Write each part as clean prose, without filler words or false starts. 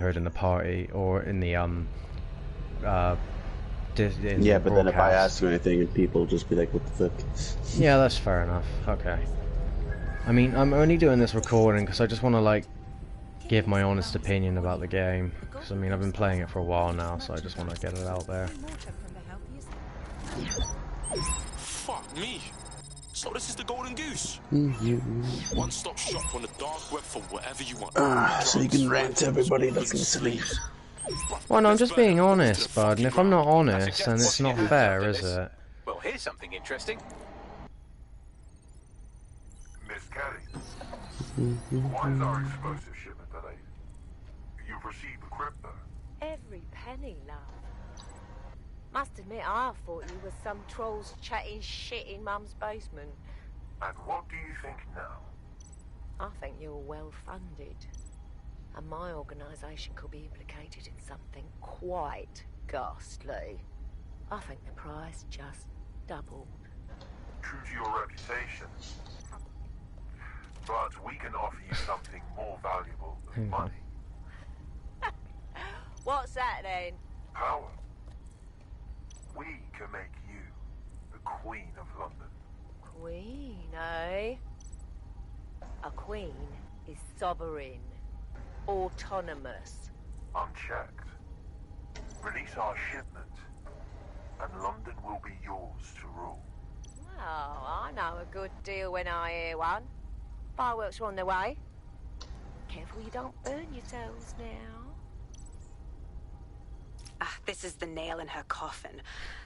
heard in the party or in the yeah, but then if I ask you anything, and people just be like, "What the fuck?" Yeah, that's fair enough. Okay. I mean, I'm only doing this recording because I just want to like give my honest opinion about the game. Because I mean, I've been playing it for a while now, so I just want to get it out there. Fuck me. So this is the Golden Goose. One-stop shop on the dark web for whatever you want. So you can rant to everybody that's listening. Well, no, I'm just being honest, bud. And if I'm not honest, then it's not fair, is it? Well, here's something interesting. Miss Kelly, why is our explosive shipment delayed? You've received the crypto. Every penny, love. Must admit, I thought you were some trolls chatting shit in Mum's basement. And what do you think now? I think you're well funded. And my organisation could be implicated in something quite ghastly. I think the price just doubled. True to your reputation. But we can offer you something more valuable than money. What's that then? Power. We can make you the Queen of London. Queen, eh? A queen is sovereign, autonomous. Unchecked. Release our shipment, and London will be yours to rule. Oh, I know a good deal when I hear one. Fireworks are on their way. Careful you don't burn yourselves now. Ah, this is the nail in her coffin.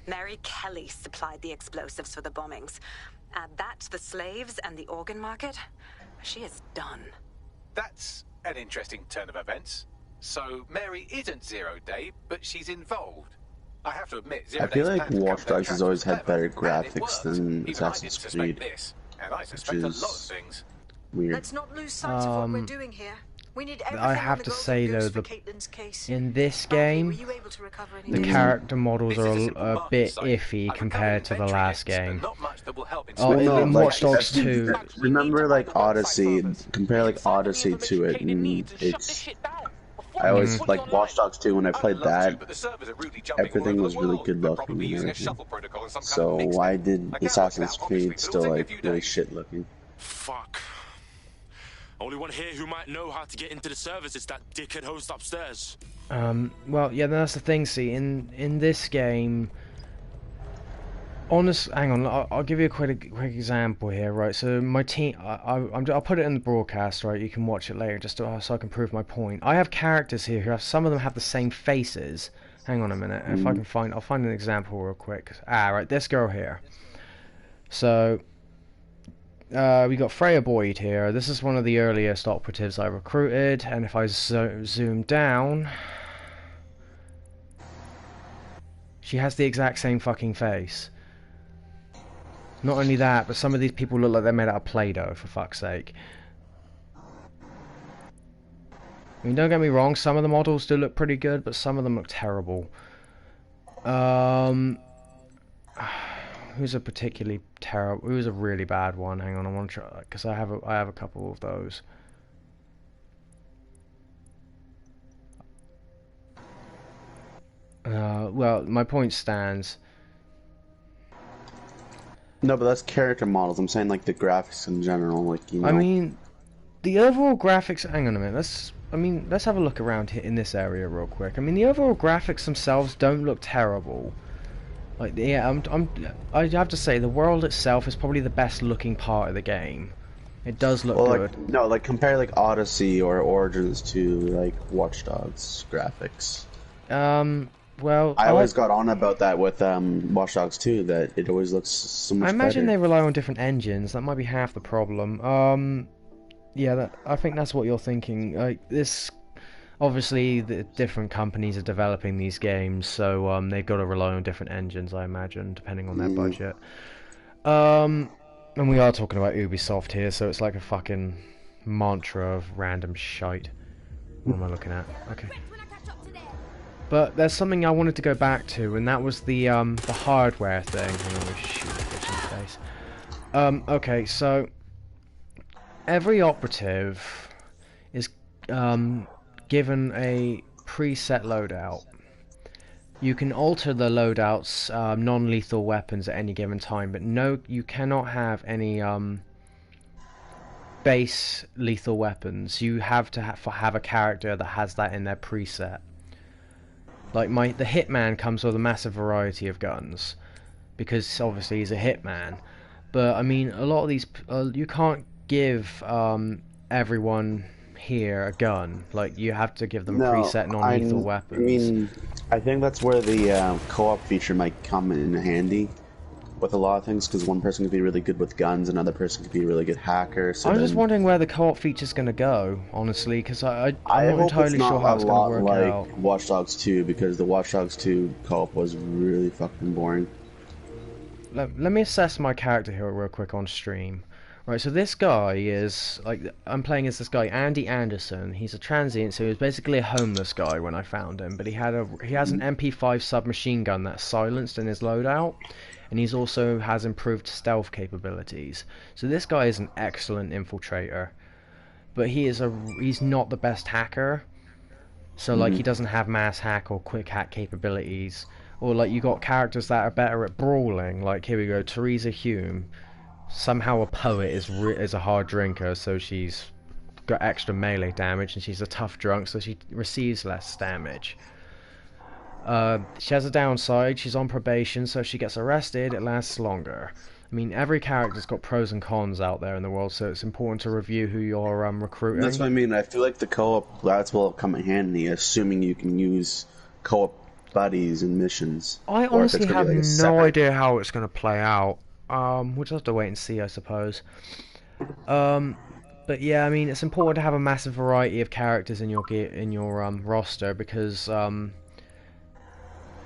Mary Kelly supplied the explosives for the bombings. Add that to the slaves and the organ market, she is done. That's an interesting turn of events. So Mary isn't Zero Day, but she's involved. I have to admit, Zero I feel Day's like plan to Watch cover Dogs has their always tracks had better was clever, and it graphics worked. than Even I Assassin's didn't suspect Creed, this, and I suspect a lot of things. weird. Let's not lose sight of what we're doing here. We need everything I have on the to Golden say Goose though, for Caitlin's case. in this Barkley, were game, you able to recover the anything? character models This are is a simple a market bit site. iffy I've compared to the recovered last inventory game. but not much that will help in Oh, Well, no, in like, Watch Dogs 2. remember like Odyssey, compare like Odyssey to it, and it's... I always, like Watch Dogs 2, when I played that, everything was really good looking and everything. So why did Assassin's Creed still like really shit looking? Fuck. Only one here who might know how to get into the servers is that dickhead host upstairs. Well, yeah, that's the thing. See, in this game, hang on, I'll give you a quick example here, right? So my team, I'll put it in the broadcast, right? You can watch it later, just so I can prove my point. I have characters here who have, some of them have the same faces. Hang on a minute, if I can find, I'll find an example real quick. Right, this girl here. So, we got Freya Boyd here. This is one of the earliest operatives I recruited, and if I zoom down, she has the exact same fucking face. Not only that, but some of these people look like they're made out of Play-Doh, for fuck's sake. I mean, don't get me wrong, some of the models do look pretty good, but some of them look terrible. Who's a particularly terrible? Who's a really bad one? Hang on, I want to try, because I have a couple of those. Well, my point stands. No, but that's character models. I'm saying like the graphics in general, like, you know. I mean, the overall graphics. Hang on a minute. Let's have a look around here in this area real quick. I mean, the overall graphics themselves don't look terrible. Like, yeah, I have to say the world itself is probably the best looking part of the game. It does look good. Like, no, like compare like Odyssey or Origins to like Watch Dogs graphics. Well, I always got on about that with Watch Dogs 2, that it always looks so much I imagine better. they rely on different engines. That might be half the problem. Yeah, I think that's what you're thinking. Like this, obviously, the different companies are developing these games, so they've got to rely on different engines, I imagine, depending on their budget. And we are talking about Ubisoft here, so it's like a fucking mantra of random shite. What am I looking at? Okay. But there's something I wanted to go back to, and that was the hardware thing. I'm gonna shoot the bitch in the face. Okay, so every operative is given a preset loadout. You can alter the loadouts, non-lethal weapons at any given time, but no, you cannot have any base lethal weapons. You have to have a character that has that in their preset. Like the Hitman comes with a massive variety of guns, because obviously he's a hitman. But I mean, a lot of these you can't give everyone here a gun. Like, you have to give them preset non-lethal weapons. I mean, I think that's where the co-op feature might come in handy with a lot of things, because one person could be really good with guns, another person could be a really good hacker. So I'm just wondering where the co-op feature's going to go, honestly, because I'm not hope entirely it's not sure how it's going to work like out. Watch Dogs 2, because the Watch Dogs 2 co-op was really fucking boring. Let me assess my character here real quick on stream. Right, so this guy is, like, I'm playing as this guy, Andy Anderson. He's a transient, so he was basically a homeless guy when I found him, but he has an MP5 submachine gun that's silenced in his loadout, and he's also has improved stealth capabilities. So this guy is an excellent infiltrator, but he's not the best hacker. So like, he doesn't have mass hack or quick hack capabilities. Or like, you got characters that are better at brawling. Like, here we go, Theresa Hume. Somehow a poet is a hard drinker, so she's got extra melee damage, and she's a tough drunk, so she receives less damage. She has a downside. She's on probation, so if she gets arrested, it lasts longer. I mean, every character's got pros and cons out there in the world, so it's important to review who you're recruiting. That's what I mean. I feel like the co-op lads will come in handy, assuming you can use co-op buddies and missions. I honestly have no idea how it's going to play out. We'll just have to wait and see, I suppose. But yeah, I mean, it's important to have a massive variety of characters in your roster, because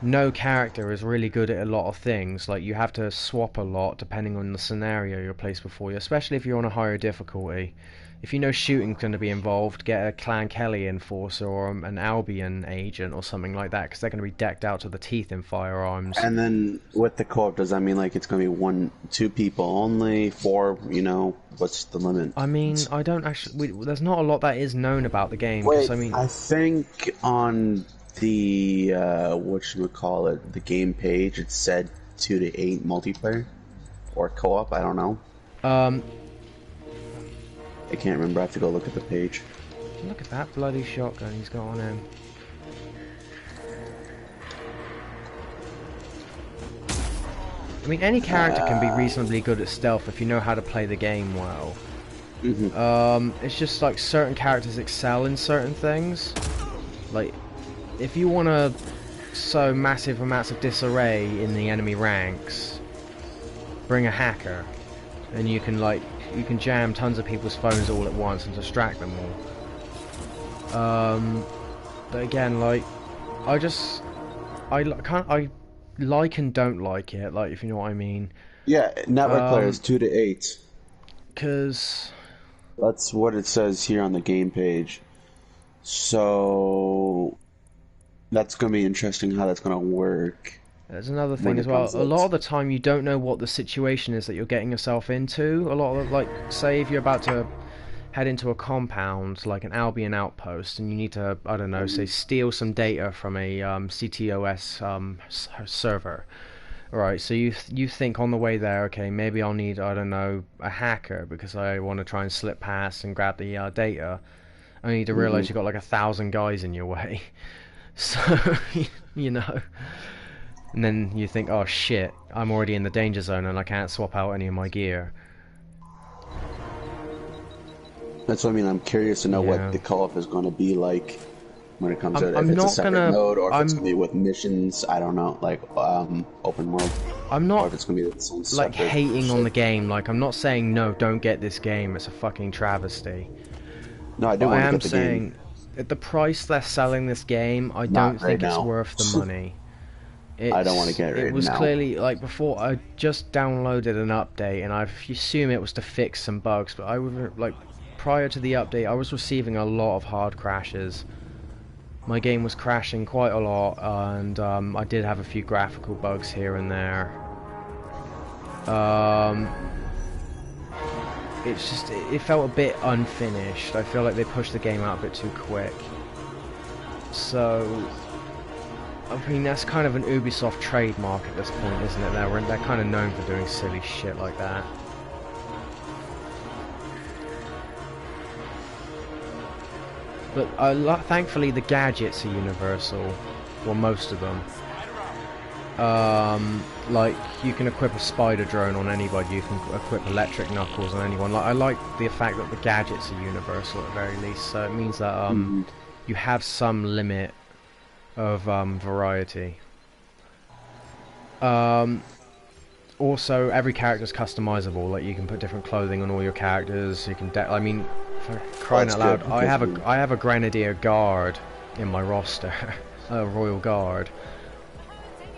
no character is really good at a lot of things. Like, you have to swap a lot depending on the scenario you're placed before you, especially if you're on a higher difficulty. If you know shooting's going to be involved, get a Clan Kelly enforcer or an Albion agent or something like that, because they're going to be decked out to the teeth in firearms. And then with the co-op, does that mean like it's going to be 1, 2 people only, 4? You know, what's the limit? I mean, I don't actually. There's not a lot that is known about the game. Wait, I mean, I think on the whatchamacallit, the game page, it said 2 to 8 multiplayer or co-op. I don't know. I can't remember. I have to go look at the page. Look at that bloody shotgun he's got on him. I mean, any character can be reasonably good at stealth if you know how to play the game well. It's just like certain characters excel in certain things. Like, if you want to sow massive amounts of disarray in the enemy ranks, bring a hacker, and you can jam tons of people's phones all at once and distract them all. But again, like, I like and don't like it, like, if you know what I mean. Yeah, network players 2 to 8. Because that's what it says here on the game page. So that's going to be interesting how that's going to work. There's another thing as well. A lot of the time you don't know what the situation is that you're getting yourself into. A lot of, like, say if you're about to head into a compound, like an Albion outpost, and you need to, I don't know, say steal some data from a CTOS server. Right, so you think on the way there, okay, maybe I'll need, I don't know, a hacker, because I want to try and slip past and grab the data. Only to realise you've got like 1,000 guys in your way. So, you know. And then you think, oh shit, I'm already in the danger zone and I can't swap out any of my gear. That's what I mean. I'm curious to know what the co-op is going to be like when it comes to it. If it's a separate mode, or if it's going to be with missions, I don't know, like open world. I'm not, or if it's going to be its own like, hating shit on the game. Like, I'm not saying, no, don't get this game, it's a fucking travesty. No, I do want to get the game. I am saying, at the price they're selling this game, I don't think it's worth the money. I don't want to get it right now. It was clearly, like, before, I just downloaded an update, and I assume it was to fix some bugs, but I would, like, prior to the update, I was receiving a lot of hard crashes. My game was crashing quite a lot, and I did have a few graphical bugs here and there. It's just, it felt a bit unfinished. I feel like they pushed the game out a bit too quick. So, I mean, that's kind of an Ubisoft trademark at this point, isn't it? They're kind of known for doing silly shit like that. But thankfully the gadgets are universal. Well, most of them. Like, you can equip a spider drone on anybody, you can equip electric knuckles on anyone. Like, I like the fact that the gadgets are universal at the very least, so it means that you have some limit of variety. Also, every character is customizable. Like, you can put different clothing on all your characters. You can, I mean, for crying out loud, I have a Grenadier Guard in my roster, a Royal Guard.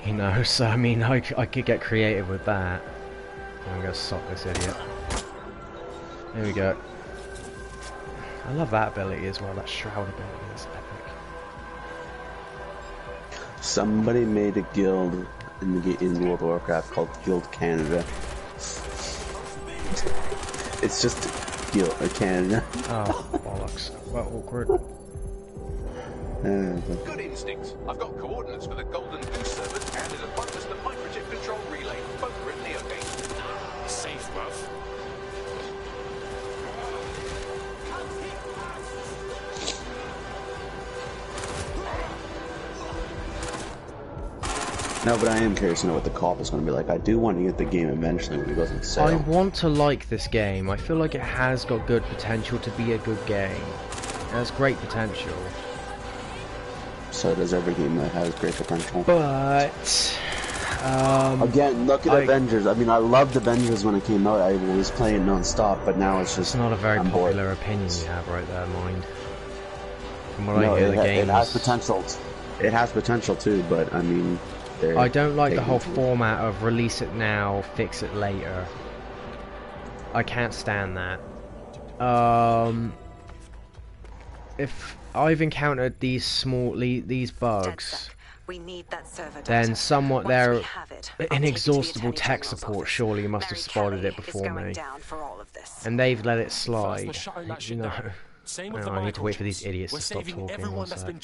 You know, so I mean, I could get creative with that. I'm gonna sock this idiot. There we go. I love that ability as well. That shroud ability is epic. Somebody made a guild in World of Warcraft called Guild Canada. It's just Guild Canada. Oh, bollocks. Well, awkward. Good instincts. I've got coordinates for the Golden Goose servers and an abundance of microchip control relay. Both are at Neogate. Safe, bruv. No, but I am curious to know what the co-op is going to be like. I do want to get the game eventually when it goes on sale. I want to like this game. I feel like it has got good potential to be a good game. It has great potential. So does every game that has great potential. But again, look at Avengers. I mean, I loved Avengers when it came out. I was playing non-stop, but now it's just... It's not a very popular bored. opinion you have right there, mind. From what I hear, it has potential. It has potential too, but I mean... I don't like the whole format of release it now, fix it later. I can't stand that. If I've encountered these these bugs, then somewhat they're inexhaustible tech support surely must have spotted it before me, and they've let it slide. You know, I need to wait for these idiots to stop talking. One sec.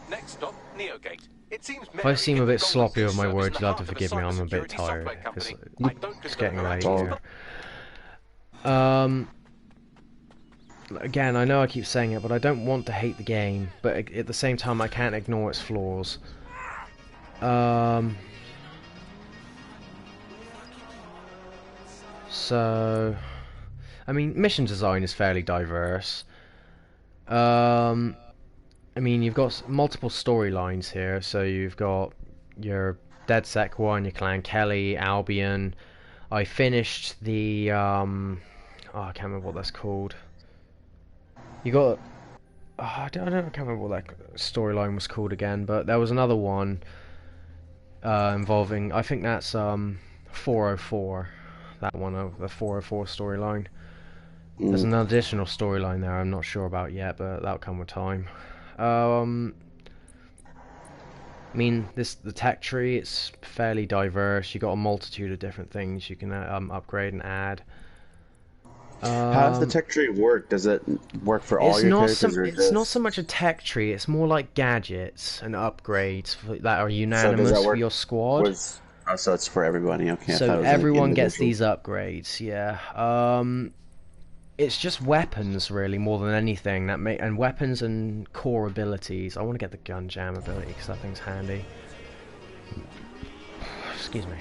Next stop, Neogate. It seems If I seem a bit sloppy with my words, you'll have to forgive me. I'm a bit tired because it's getting late here. Again, I know I keep saying it, but I don't want to hate the game, but at the same time I can't ignore its flaws. So, I mean, mission design is fairly diverse. I mean, you've got multiple storylines here, so you've got your DedSec one, your Clan Kelly, Albion. I finished the, oh, I can't remember what that's called. You got, I can't remember what that storyline was called again, but there was another one involving, I think that's 404, that one, the 404 storyline. There's an additional storyline there I'm not sure about yet, but that'll come with time. I mean, the tech tree, it's fairly diverse. You got a multitude of different things you can upgrade and add. How does the tech tree work? Does it work for all your characters? It's not so much a tech tree. It's more like gadgets and upgrades that are unanimous for your squad. So it's for everybody. Okay. So everyone gets these upgrades. Yeah. It's just weapons, really, more than anything. And weapons and core abilities. I want to get the gun jam ability because that thing's handy. Excuse me.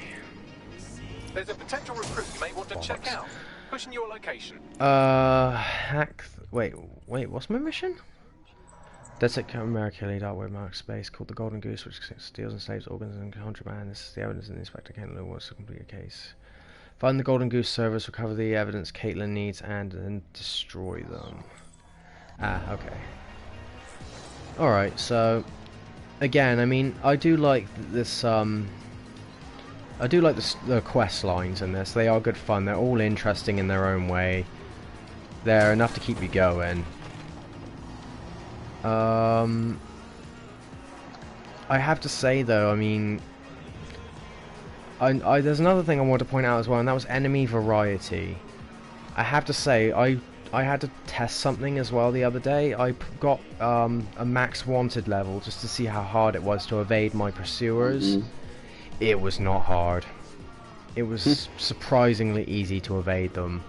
There's a potential recruit you may want to check out. Pushing your location. Wait, what's my mission? DedSec America lead out with Mark Space called the Golden Goose, which steals and saves organs and contraband. This is the evidence, and the inspector can't know what's to complete a case. Find the Golden Goose servers, recover the evidence Caitlin needs, and then destroy them. Ah, okay. Alright, so again, I mean, I do like this, I do like the quest lines in this. They are good fun. They're all interesting in their own way. They're enough to keep you going. I have to say though, I mean, there's another thing I want to point out as well, and that was enemy variety. I have to say, I I had to test something as well the other day. I got a max wanted level just to see how hard it was to evade my pursuers. It was not hard. It was surprisingly easy to evade them.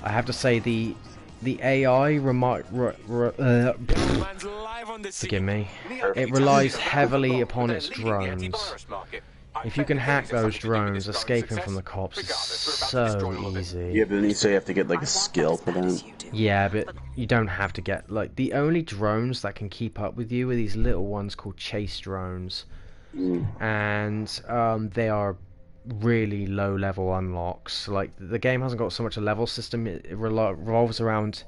I have to say the AI forgive me. It relies heavily upon its drones. If you can hack those drones, escaping from the cops is so easy. Yeah, but then you say you have to get like a skill for that. Yeah, but you don't have to get, like, the only drones that can keep up with you are these little ones called chase drones. And they are really low level unlocks. Like, the game hasn't got so much a level system, it revolves around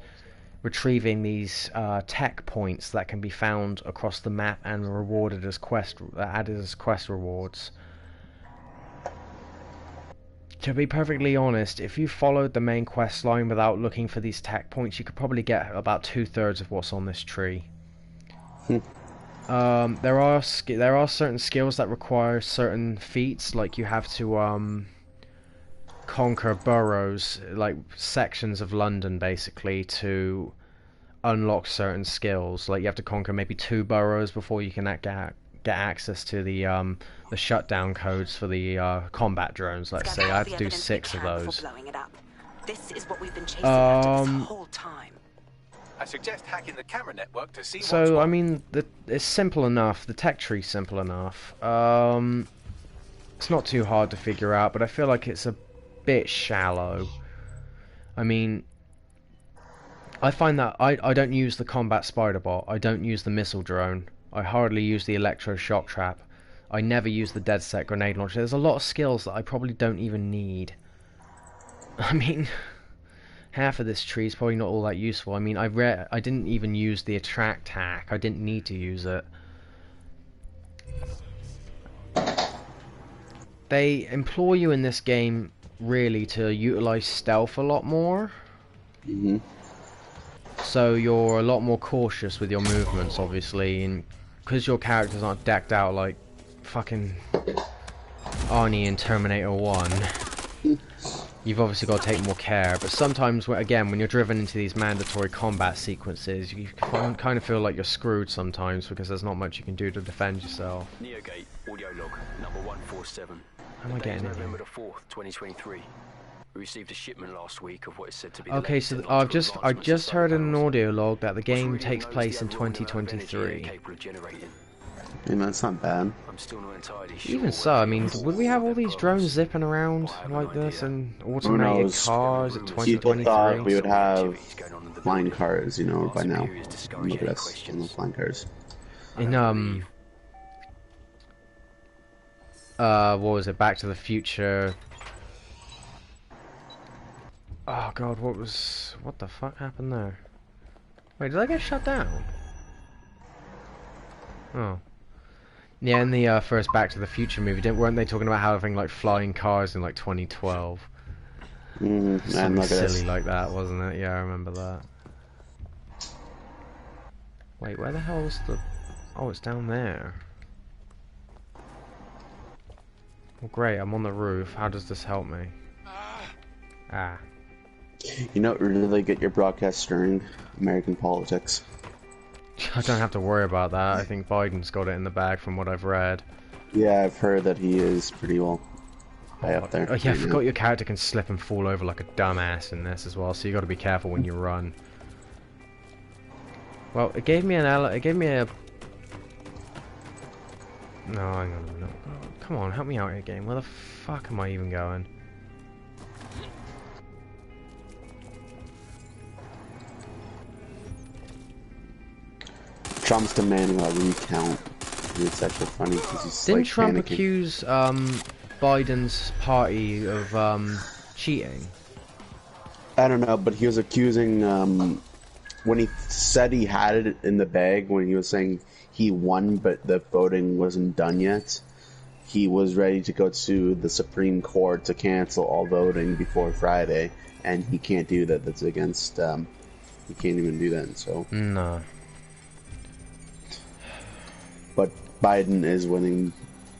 retrieving these tech points that can be found across the map and rewarded as added as quest rewards. To be perfectly honest, if you followed the main quest line without looking for these tech points, you could probably get about 2/3 of what's on this tree. There are certain skills that require certain feats, like you have to conquer boroughs, like sections of London, basically, to unlock certain skills. Like you have to conquer maybe 2 boroughs before you can get access to the shutdown codes for the combat drones. Let's say I have to do 6 of those. This is what we've been chasing after this whole time. I suggest hacking the camera network to see. So I mean, it's simple enough. The tech tree's simple enough. It's not too hard to figure out, but I feel like it's a bit shallow. I mean, I find that I don't use the combat spider bot. I don't use the missile drone. I hardly use the electro shock trap. I never use the dead set grenade launcher. There's a lot of skills that I probably don't even need. I mean, half of this tree is probably not all that useful. I mean, I didn't even use the attract hack. I didn't need to use it. They employ you in this game really to utilize stealth a lot more. So you're a lot more cautious with your movements, obviously, and because your characters aren't decked out like fucking Arnie in Terminator 1, you've obviously got to take more care. But sometimes, again, when you're driven into these mandatory combat sequences, you kind of feel like you're screwed sometimes because there's not much you can do to defend yourself. Neogate, audio log, number 147. How am I getting in November here? the 4th, 2023. We received a shipment last week of what is said to be. Okay, so I just heard in an audio log that the game takes place in 2023. And that's not bad. I'm still not entirely sure. Even so, I mean, would we have all these drones zipping around like this and automated cars at 2023? People thought we would have flying cars, you know, by now. Look at us in the flying cars. In what was it? Back to the Future. Oh god, what the fuck happened there? Wait, did I get shut down? Oh. Yeah, in the first Back to the Future movie, weren't they talking about having like flying cars in like 2012? Something silly like that, wasn't it? Yeah, I remember that. Wait, where the hell is the... Oh, it's down there. Well, great, I'm on the roof. How does this help me? Ah. You know, really get your broadcast stirring American politics. I don't have to worry about that. I think Biden's got it in the bag from what I've read. Yeah, I've heard that he is pretty well high up there. Oh yeah, I forgot your character can slip and fall over like a dumbass in this as well, so you got to be careful when you run. Well, it gave me a... No, hang on a minute. Oh, come on, help me out here, game. Where the fuck am I even going? Trump's demanding a recount. And it's actually funny because he's Didn't like Trump panicking. accuse Biden's party of cheating? I don't know, but he was accusing when he said he had it in the bag, when he was saying he won but the voting wasn't done yet, he was ready to go to the Supreme Court to cancel all voting before Friday, and he can't do that. That's against he can't even do that. So No. but Biden is winning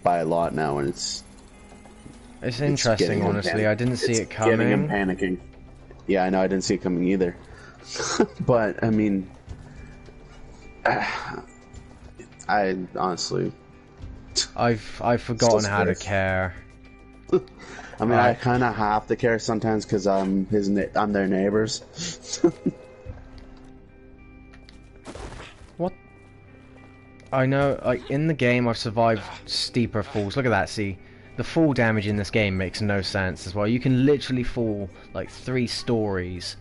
by a lot now, and it's interesting, honestly. I didn't see it coming. Getting him panicking. Yeah, I know. I didn't see it coming either. But I mean, I honestly, I've forgotten how to care. I mean, I kind of have to care sometimes because I'm I'm their neighbors. What? I know, like, in the game I've survived steeper falls. Look at that, see? The fall damage in this game makes no sense as well. You can literally fall, like, 3 stories,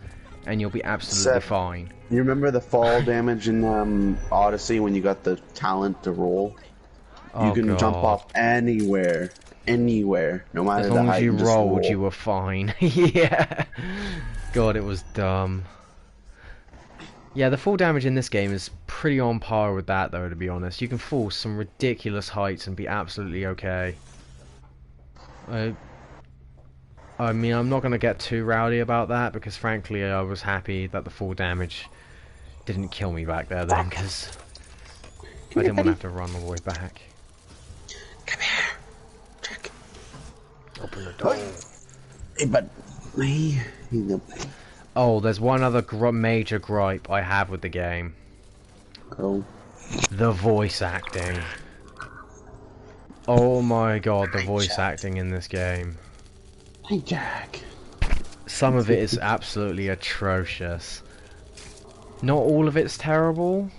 and you'll be absolutely fine. You remember the fall damage in Odyssey when you got the talent to roll? You can jump off anywhere, no matter as the long height. as you just rolled, roll. you were fine. Yeah. God, it was dumb. Yeah, the fall damage in this game is pretty on par with that, though, to be honest. You can fall some ridiculous heights and be absolutely okay. I mean, I'm not going to get too rowdy about that, because frankly, I was happy that the fall damage didn't kill me back there, then, because I didn't want to have to run all the way back. Come here, Jack. Open the door. Hey, bud. Oh, there's one other major gripe I have with the game. Oh. The voice acting. Oh my god, the voice acting in this game. Hey, Jack. Some of it is absolutely atrocious. Not all of it's terrible,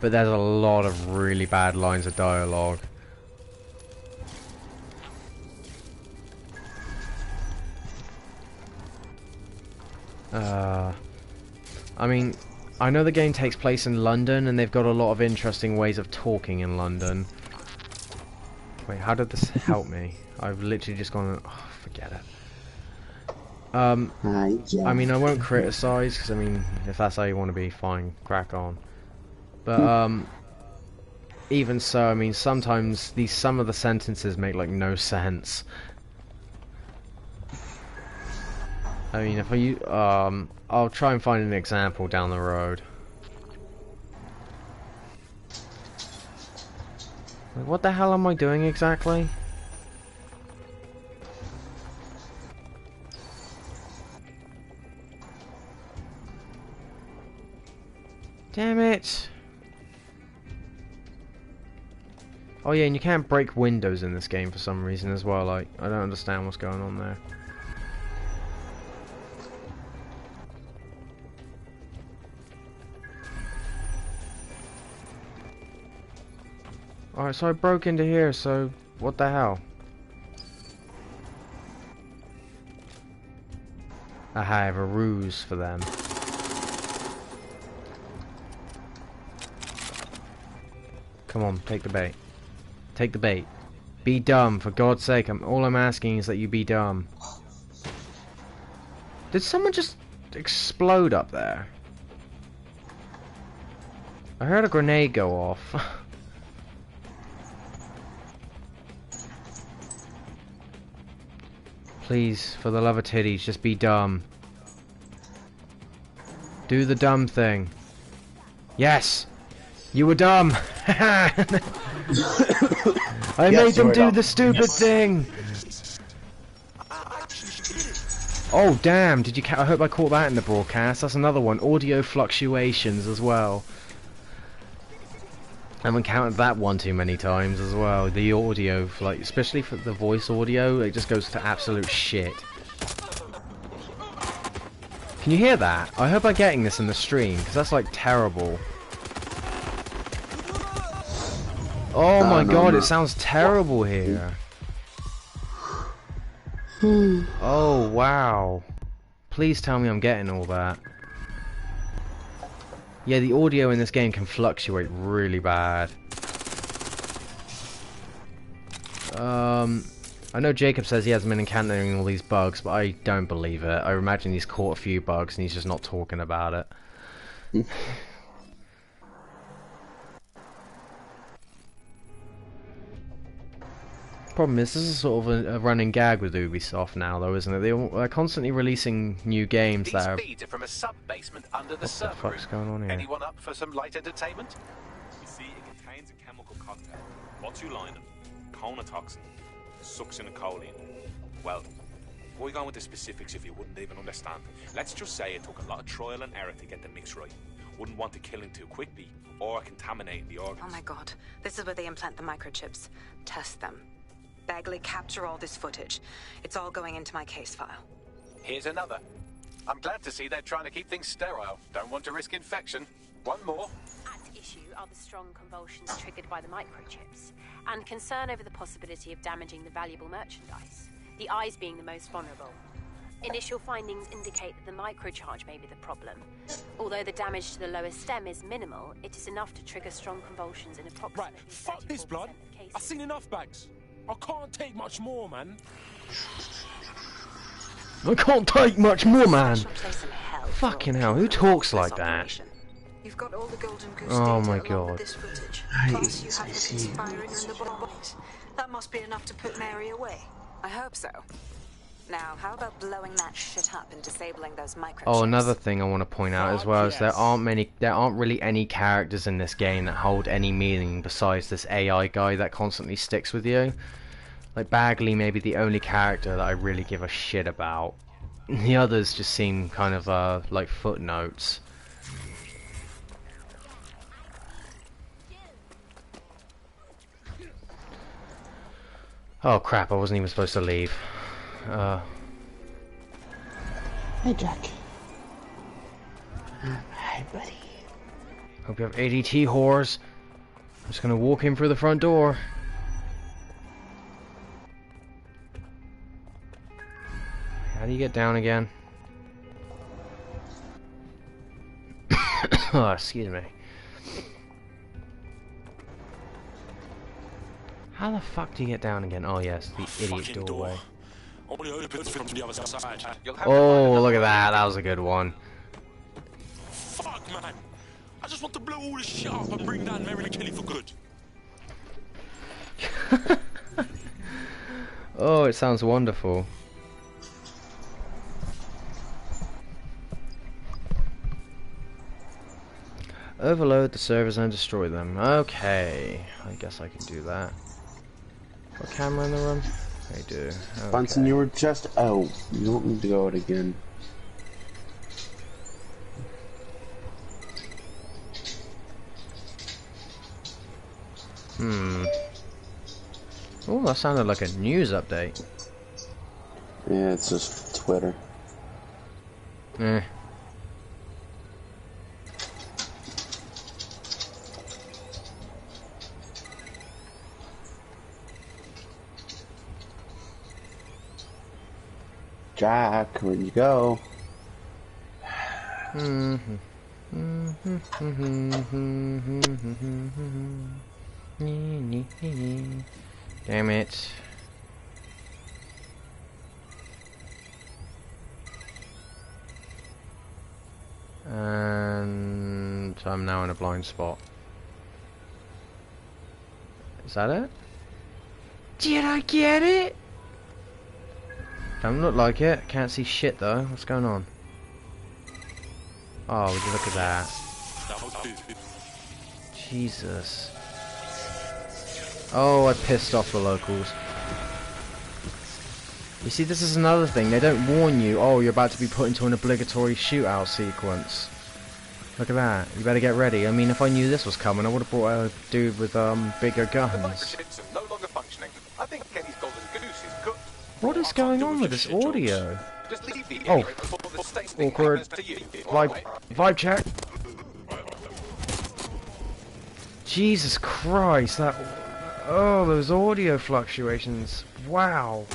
but there's a lot of really bad lines of dialogue. I mean, I know the game takes place in London, and they've got a lot of interesting ways of talking in London. Wait, how did this help me? I've literally just gone, oh, forget it. I mean, I won't criticize, because I mean, if that's how you want to be, fine, crack on. But, even so, I mean, sometimes some of the sentences make, like, no sense. I mean, I'll try and find an example down the road. Like, what the hell am I doing exactly? Damn it! Oh yeah, and you can't break windows in this game for some reason as well. Like, I don't understand what's going on there. Alright, so I broke into here, so what the hell? I have a ruse for them. Come on, take the bait. Take the bait. Be dumb, for God's sake. All I'm asking is that you be dumb. Did someone just explode up there? I heard a grenade go off. Please, for the love of titties, just be dumb. Do the dumb thing. Yes! You were dumb! I made them do the stupid thing! Oh damn, did you I hope I caught that in the broadcast. That's another one. Audio fluctuations as well. I haven't counted that one too many times as well. The audio, like, especially for the voice audio, it just goes to absolute shit. Can you hear that? I hope I'm getting this in the stream, because that's like terrible. Oh my god, it sounds terrible here. Oh wow. Please tell me I'm getting all that. Yeah, the audio in this game can fluctuate really bad. I know Jacob says he hasn't been encountering all these bugs, but I don't believe it. I imagine he's caught a few bugs and he's just not talking about it. Problem is, this is sort of a running gag with Ubisoft now, though, isn't it? They're constantly releasing new games that are... These feeds are from a sub-basement under the server. What the fuck's going on here? Anyone up for some light entertainment? You see, it contains a chemical cocktail. Botulinum, conotoxin, succinylcholine. Well, Why go into specifics if you wouldn't even understand? Let's just say it took a lot of trial and error to get the mix right. Wouldn't want to kill him too quickly, or contaminating the organs. Oh my god, this is where they implant the microchips. Test them. Bagley, capture all this footage. It's all going into my case file. Here's another. I'm glad to see they're trying to keep things sterile. Don't want to risk infection. One more. At issue are the strong convulsions triggered by the microchips, and concern over the possibility of damaging the valuable merchandise, the eyes being the most vulnerable. Initial findings indicate that the microcharge may be the problem. Although the damage to the lower stem is minimal, it is enough to trigger strong convulsions in approximately Right, fuck this 34% blood. of cases. I've seen enough bags. I can't take much more, man. I can't take much more, man. Special place in hell for Fucking all hell, who people talks involved like in this that? operation. You've got all the Golden Goose Oh data my along God. with this footage. I Plus, hate you have the spicy. conspiring and the bombings. That must be enough to put Mary away. I hope so. Now, how about blowing that shit up and disabling those microchips? Oh, another thing I want to point out as well is there aren't really any characters in this game that hold any meaning besides this AI guy that constantly sticks with you. Like Bagley may be the only character that I really give a shit about. The others just seem kind of like footnotes. Oh crap, I wasn't even supposed to leave. Hey, Jack. Hi, buddy. Hope you have ADT whores. I'm just gonna walk in through the front door. How do you get down again? Oh, excuse me. How the fuck do you get down again? Oh yes, the idiot Fucking doorway. Only open from the other side. Oh, look at that. That was a good one. Fuck, man. I just want to blow all this shit up and bring down Mary and Kelly for good. Oh, it sounds wonderful. Overload the servers and destroy them. Okay, I guess I can do that. Got a camera in the room? I do. Okay. Bunsen, you were just out. You don't need to go out again. Oh, that sounded like a news update. Yeah, it's just Twitter. Eh. Jack, where'd you go? Damn it. And I'm now in a blind spot. Is that it? Did I get it? Don't look like it. Can't see shit though. What's going on? Oh, would you look at that? Jesus. Oh, I pissed off the locals. You see, this is another thing. They don't warn you, oh, you're about to be put into an obligatory shootout sequence. Look at that. You better get ready. I mean, if I knew this was coming, I would have brought a dude with bigger The guns. microchips are no longer functioning. I think Kenny's golden goose is cooked. What is going on with this audio? Just leave the Oh, area before the stationing awkward. happens to you. Vibe check. Jesus Christ, that... Oh, those audio fluctuations. Wow.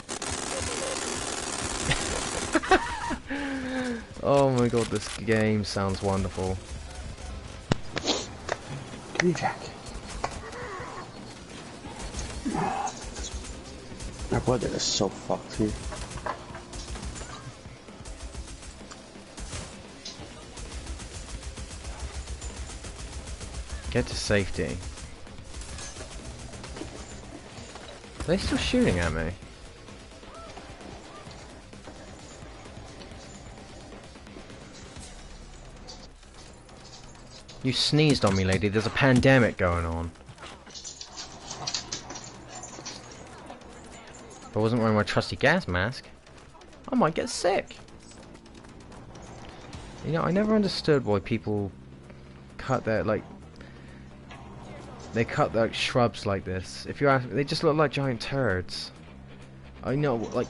Oh my god, this game sounds wonderful. Come here, Jack. My brother is so fucked here. Get to safety. Are they still shooting at me? You sneezed on me, lady. There's a pandemic going on. I wasn't wearing my trusty gas mask. I might get sick. You know, I never understood why people cut their, like, they cut like shrubs like this. If you ask, they just look like giant turds. I know, like,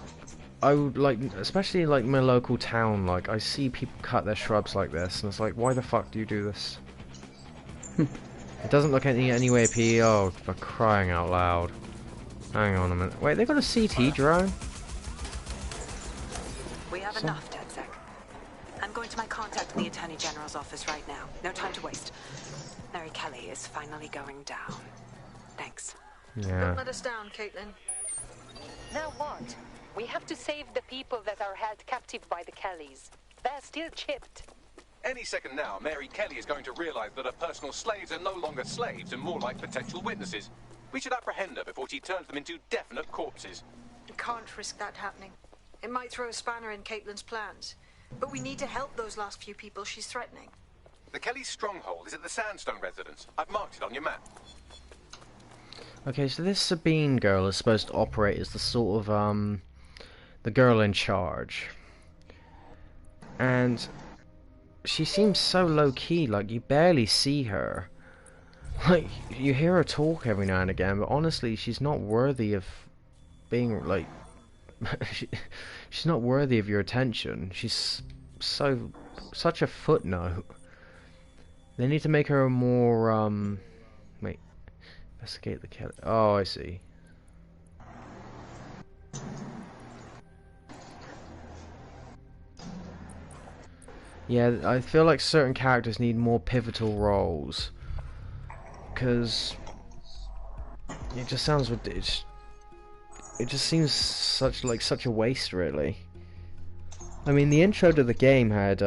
I would like, especially like my local town, like I see people cut their shrubs like this, and it's like, why the fuck do you do this? It doesn't look anyway appealing. Oh, for crying out loud! Hang on a minute. Wait, they got a CT drone? We have enough, DedSec. I'm going to my contact in the Attorney General's office right now. No time to waste. Mary Kelly is finally going down. Thanks. Yeah. Don't let us down, Caitlin. Now what? We have to save the people that are held captive by the Kellys. They're still chipped. Any second now, Mary Kelly is going to realize that her personal slaves are no longer slaves and more like potential witnesses. We should apprehend her before she turns them into definite corpses. We can't risk that happening. It might throw a spanner in Caitlin's plans. But we need to help those last few people she's threatening. The Kelly stronghold is at the Sandstone residence. I've marked it on your map. Okay, so this Sabine girl is supposed to operate as the sort of, the girl in charge. And she seems so low-key, like, you barely see her. Like, you hear her talk every now and again, but honestly, she's not worthy of being, like... she's not worthy of your attention. She's such a footnote. They need to make her a more, wait. Investigate the Kelly. Oh, I see. Yeah, I feel like certain characters need more pivotal roles. Because it just sounds ridiculous. It just seems such a waste, really. I mean, the intro to the game had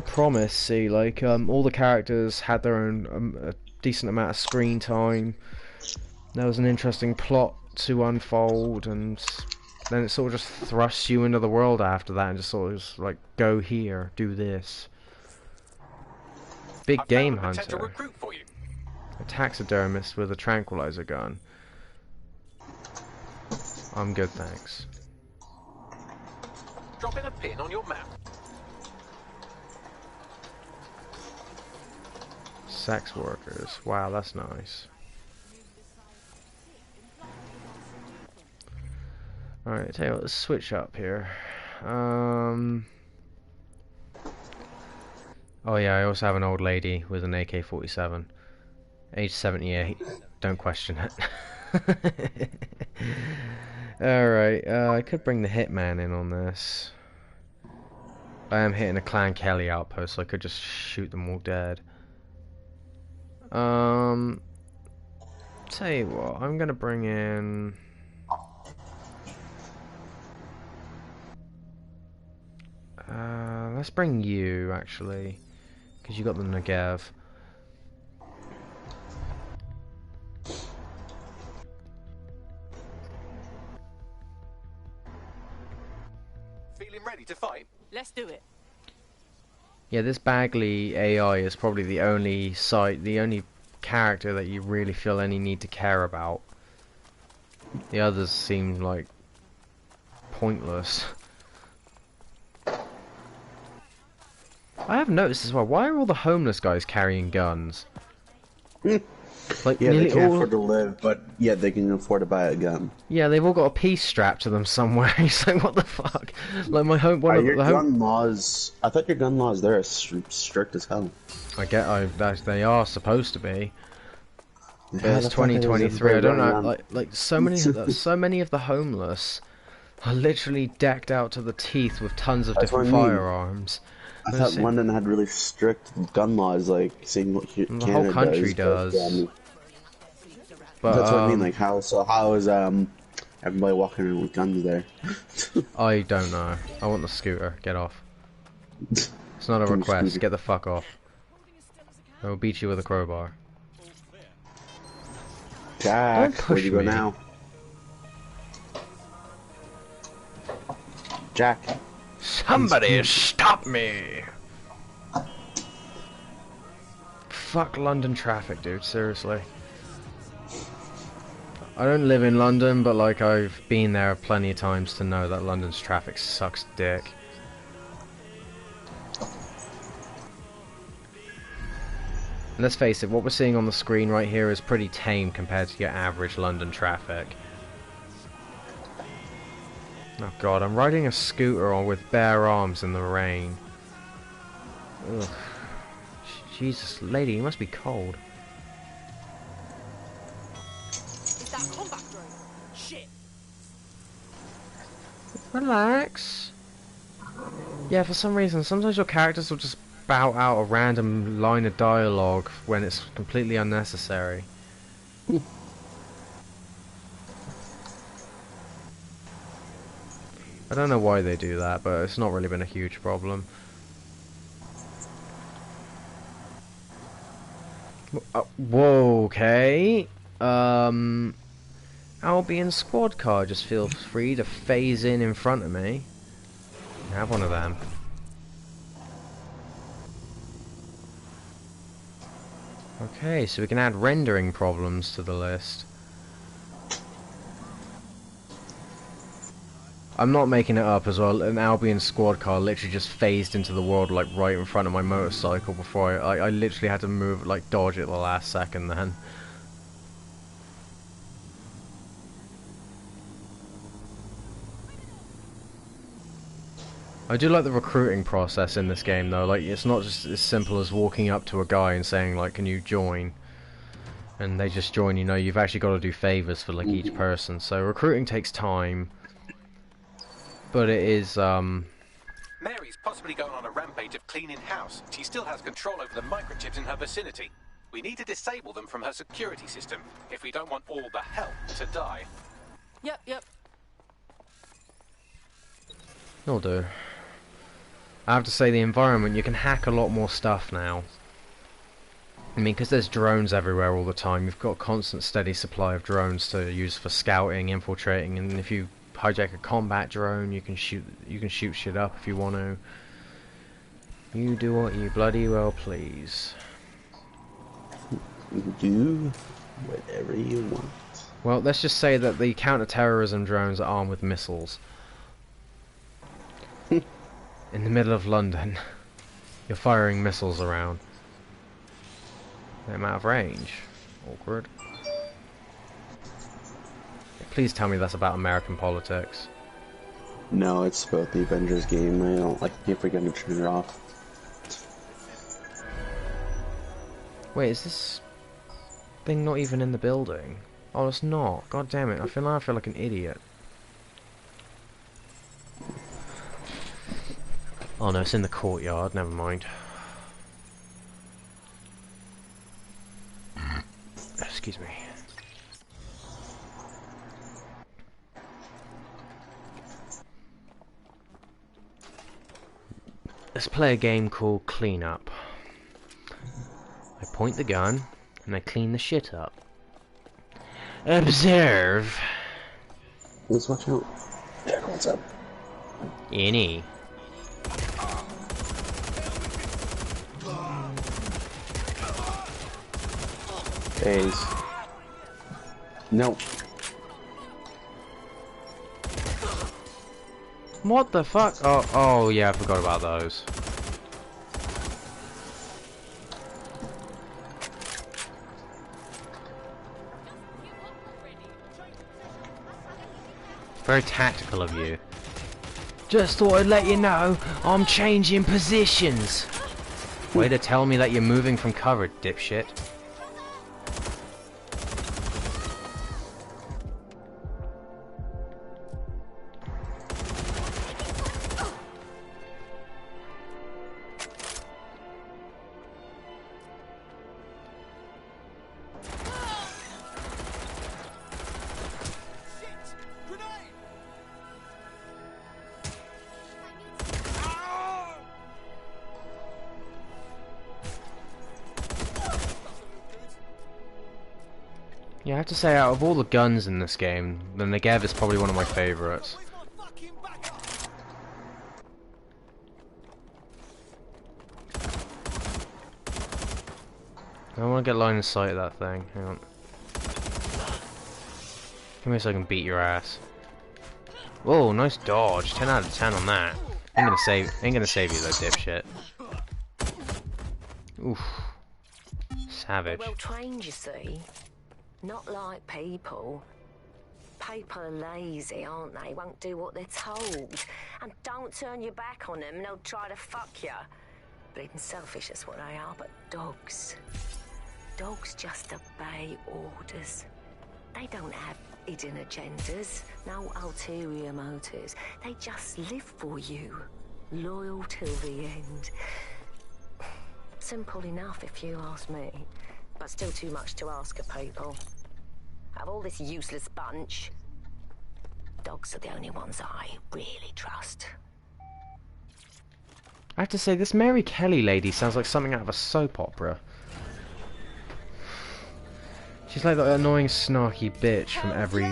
promise. See, like all the characters had their own a decent amount of screen time. There was an interesting plot to unfold, and then it sort of just thrusts you into the world after that, and just sort of just, like, go here, do this. Big game hunter. Recruit for you. A taxidermist with a tranquilizer gun. I'm good, thanks. Drop in a pin on your map. Sex workers. Wow, that's nice. Alright, tell you what, let's switch up here. Oh yeah, I also have an old lady with an AK-47. Age 78. Don't question it. Alright, I could bring the hitman in on this. I am hitting a Clan Kelly outpost, so I could just shoot them all dead. Tell you what, I'm gonna bring in... let's bring you, actually. Because you got the Negev. Feeling ready to fight? Let's do it. Yeah, this Bagley AI is probably the only character that you really feel any need to care about. The others seem like pointless. I have noticed as well, why are all the homeless guys carrying guns? Like, yeah, they can't afford to live, but yet they can afford to buy a gun. Yeah, they've all got a piece strapped to them somewhere. It's like, what the fuck? Like my home. One of your the gun laws. I thought your gun laws there are strict as hell. They are supposed to be. But Yeah, it's 2023. I don't know. Like so many of the homeless are literally decked out to the teeth with tons of different firearms. I thought London had really strict gun laws, like seeing what Canada the whole country does. But that's what I mean. Like how is everybody walking around with guns there? I don't know. I want the scooter. Get off. It's not a request. Get the fuck off. I will beat you with a crowbar. Jack, don't push where do you go me. now? Jack. Somebody stop me! Fuck London traffic, dude, seriously. I don't live in London, but like I've been there plenty of times to know that London's traffic sucks dick. And let's face it, what we're seeing on the screen right here is pretty tame compared to your average London traffic. Oh god, I'm riding a scooter on with bare arms in the rain. Ugh. Jesus, lady, you must be cold. Is that combat drone? Shit. Relax. Yeah, for some reason, sometimes your characters will just spout out a random line of dialogue when it's completely unnecessary. I don't know why they do that, but it's not really been a huge problem. Whoa, okay. Albion squad car, just feel free to phase in front of me. Have one of them. Okay, so we can add rendering problems to the list. I'm not making it up as well. An Albion squad car literally just phased into the world like right in front of my motorcycle before I literally had to move, like dodge it the last second then. I do like the recruiting process in this game though. Like, it's not just as simple as walking up to a guy and saying like, can you join? And they just join, you know. You've actually got to do favors for like each person. So recruiting takes time. But it is, Mary's possibly going on a rampage of cleaning house. She still has control over the microchips in her vicinity. We need to disable them from her security system if we don't want all the help to die. Yep. Will do. I have to say, the environment, you can hack a lot more stuff now. I mean, because there's drones everywhere all the time, you've got a constant steady supply of drones to use for scouting, infiltrating, and if you hijack a combat drone, you can shoot shit up if you want to. You do what you bloody well please. Do whatever you want. Well, let's just say that the counter-terrorism drones are armed with missiles. In the middle of London, you're firing missiles around. They're out of range. Awkward. Please tell me that's about American politics. No, it's about the Avengers game. I don't like if we're gonna turn it off. Wait, is this thing not even in the building? Oh, it's not. God damn it! I feel like an idiot. Oh no, it's in the courtyard. Never mind. Excuse me. Let's play a game called Clean Up. I point the gun and I clean the shit up. Observe. Let's watch out. Yeah, what's up? Any. Ace. No. What the fuck? Oh yeah, I forgot about those. Very tactical of you. Just thought I'd let you know I'm changing positions. Way to tell me that you're moving from cover, dipshit. Yeah, I have to say, out of all the guns in this game, the Negev is probably one of my favourites. I want to get line of sight of that thing. Hang on. Come here so I can beat your ass. Whoa, nice dodge. 10 out of 10 on that. Ain't gonna save you though, dipshit. Oof. Savage. They're well trained, you see. Not like people. People are lazy, aren't they? Won't do what they're told. And don't turn your back on them, they'll try to fuck you. Bleeding selfish, that's what they are, but dogs. Dogs just obey orders. They don't have hidden agendas, no ulterior motives. They just live for you, loyal till the end. Simple enough if you ask me, but still too much to ask of people. Out of all this useless bunch, dogs are the only ones I really trust. I have to say, this Mary Kelly lady sounds like something out of a soap opera. She's like the annoying snarky bitch from every...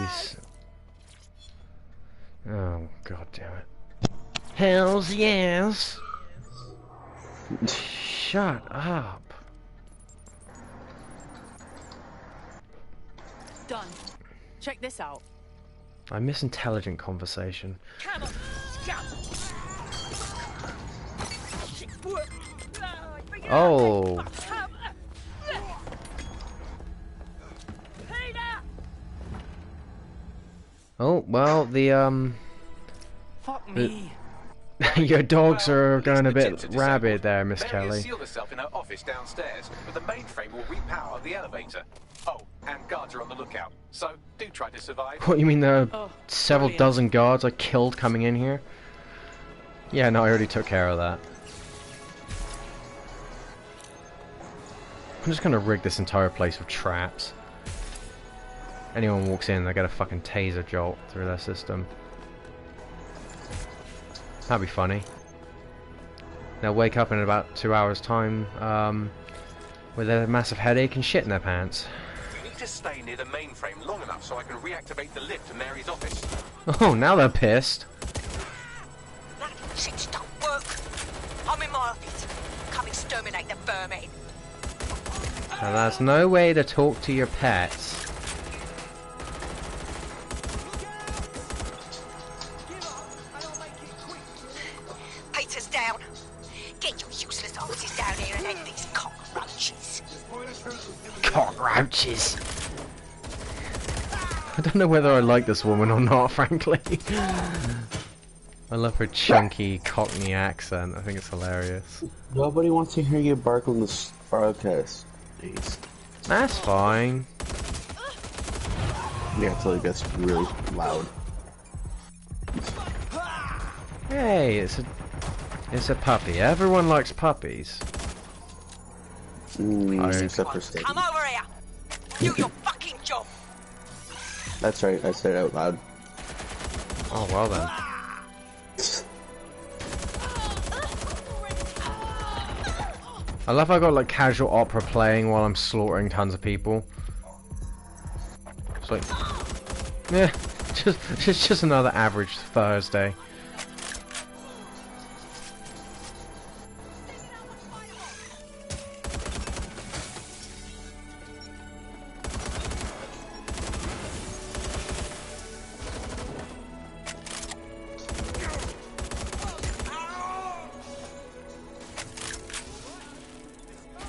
Oh, god damn it. Hells yes! Shut up. Done. Check this out. I miss intelligent conversation. Come on. Oh. Oh, well, Fuck me. Your dogs are going a bit rabid there, Miss Kelly. Mary sealed herself in her office downstairs, but the mainframe will repower the elevator. Oh, and guards are on the lookout, so do try to survive. What, you mean there are several dozen guards I killed coming in here? Yeah, no, I already took care of that. I'm just gonna rig this entire place with traps. Anyone walks in, they get a fucking taser jolt through their system. That'd be funny. They'll wake up in about 2 hours' time with a massive headache and shit in their pants. You need to stay near the mainframe long enough so I can reactivate the lift to Mary's office. Oh, now they're pissed. That shit don't work. I'm in my office. Come exterminate the vermin. Now, that's no way to talk to your pets. Peter's down. Get your useless asses down here and end these cockroaches. Cockroaches. I don't know whether I like this woman or not, frankly. I love her chunky Cockney accent. I think it's hilarious. Nobody wants to hear you bark on this broadcast. Jeez. That's fine. Yeah, until it gets really loud. Hey, it's a puppy. Everyone likes puppies. Except for Steak. Come over here. Do your fucking job. That's right, I said it out loud. Oh, well then. I love how I got like casual opera playing while I'm slaughtering tons of people. It's like, yeah, just another average Thursday.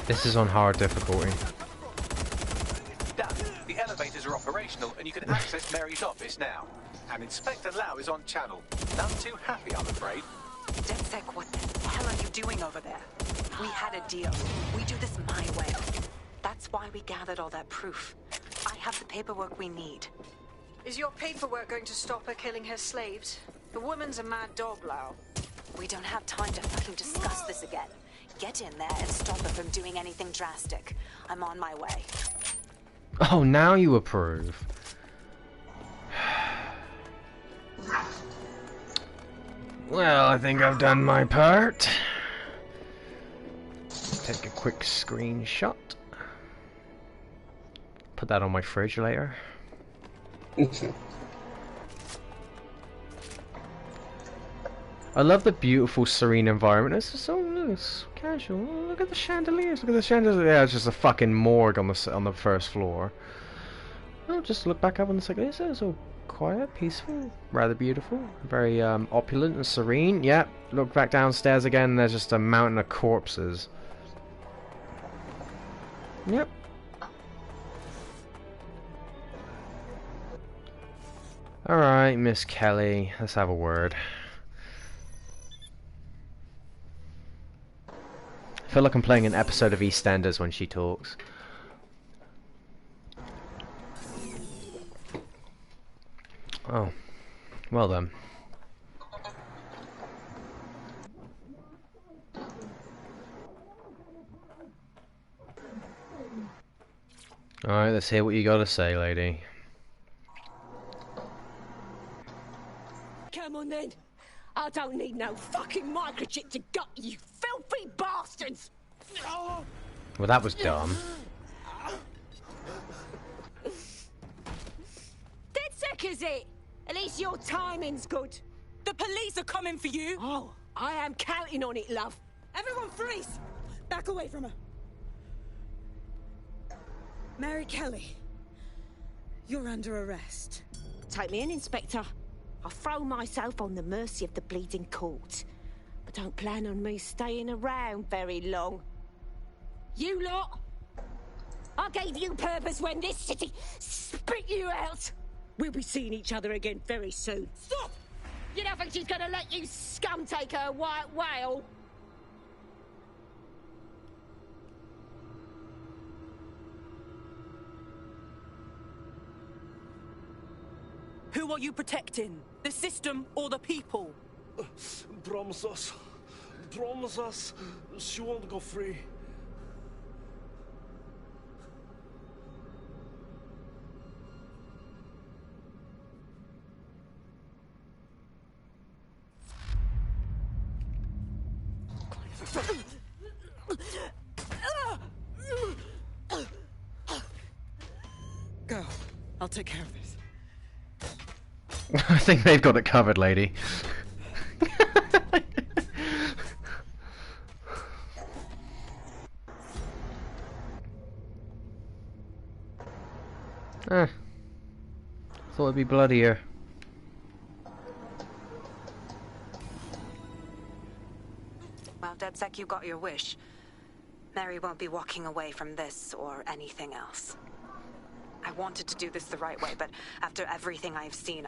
This is on hard difficulty. Done. The elevators are operational and you can access Mary's office now. And Inspector Lau is on channel. None too happy, I'm afraid. DedSec, what the hell are you doing over there? We had a deal. We do this my way. That's why we gathered all that proof. I have the paperwork we need. Is your paperwork going to stop her killing her slaves? The woman's a mad dog, Lau. We don't have time to fucking discuss this again. Get in there and stop her from doing anything drastic. I'm on my way. Oh, now you approve. Well, I think I've done my part. Take a quick screenshot. Put that on my fridge later. I love the beautiful, serene environment. It's just so loose, casual. Oh, look at the chandeliers. Look at the chandeliers. Yeah, it's just a fucking morgue on the first floor. I'll just look back up on this like this. It was all quiet, peaceful, rather beautiful, very opulent and serene. Yep. Look back downstairs again. There's just a mountain of corpses. Yep. Alright, Miss Kelly, let's have a word. I feel like I'm playing an episode of EastEnders when she talks. Oh, well then. Alright, let's hear what you gotta say, lady. Come on then. I don't need no fucking microchip to gut you filthy bastards. Well, that was dumb. Dead sick, is it? At least your timing's good. The police are coming for you. Oh, I am counting on it, love. Everyone freeze. Back away from her. Mary Kelly, you're under arrest. Take me in, Inspector. I'll throw myself on the mercy of the bleeding court. But don't plan on me staying around very long. You lot! I gave you purpose when this city spit you out! We'll be seeing each other again very soon. Stop! You don't think she's gonna let you scum take her white whale? Who are you protecting? The system or the people? Promise us. Promise us. She won't go free. Go. I'll take care of this. I think they've got it covered, lady. Thought it'd be bloodier. Well, DedSec, you got your wish. Mary won't be walking away from this or anything else. I wanted to do this the right way, but after everything I've seen,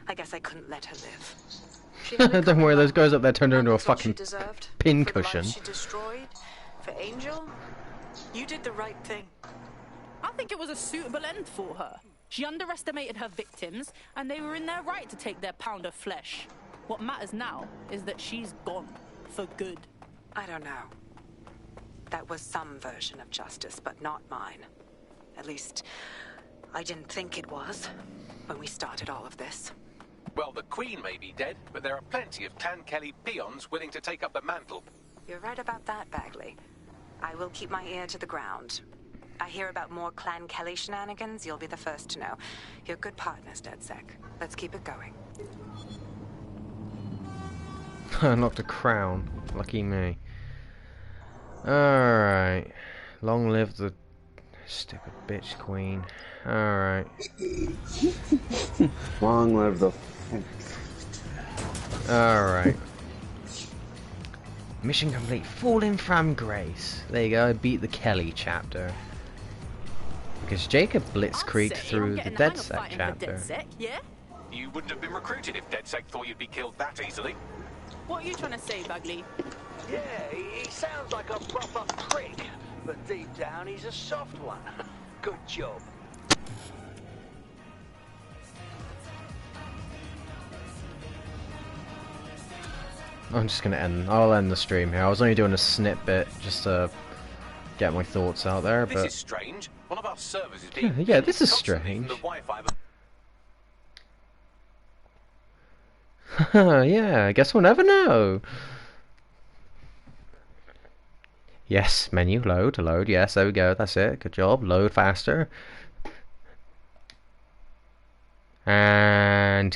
I guess I couldn't let her live. Don't worry, those guys up there turned her into a That's what fucking she deserved. pincushion. For the life she destroyed, for Angel, you did the right thing. I think it was a suitable end for her. She underestimated her victims, and they were in their right to take their pound of flesh. What matters now is that she's gone. For good. I don't know. That was some version of justice, but not mine. At least, I didn't think it was when we started all of this. Well, the Queen may be dead, but there are plenty of Clan Kelly peons willing to take up the mantle. You're right about that, Bagley. I will keep my ear to the ground. I hear about more Clan Kelly shenanigans, you'll be the first to know. You're good partners, DedSec. Let's keep it going. Unlocked a crown. Lucky me. Alright. Long live the stupid bitch queen. Alright. Long live the... Alright. Mission complete. Falling from grace. There you go, I beat the Kelly chapter. Because Jacob blitzkrieged through the DedSec chapter. Yeah? You wouldn't have been recruited if DedSec thought you'd be killed that easily. What are you trying to say, Bagley? Yeah, he sounds like a proper prick, but deep down he's a soft one. Good job. I'm just gonna I'll end the stream here. I was only doing a snippet just to get my thoughts out there, but... This is strange. One of our servers is being... Yeah, this is strange. The Wi-Fi... Yeah, I guess we'll never know. Yes, menu, load, yes, there we go, that's it, good job, load faster. And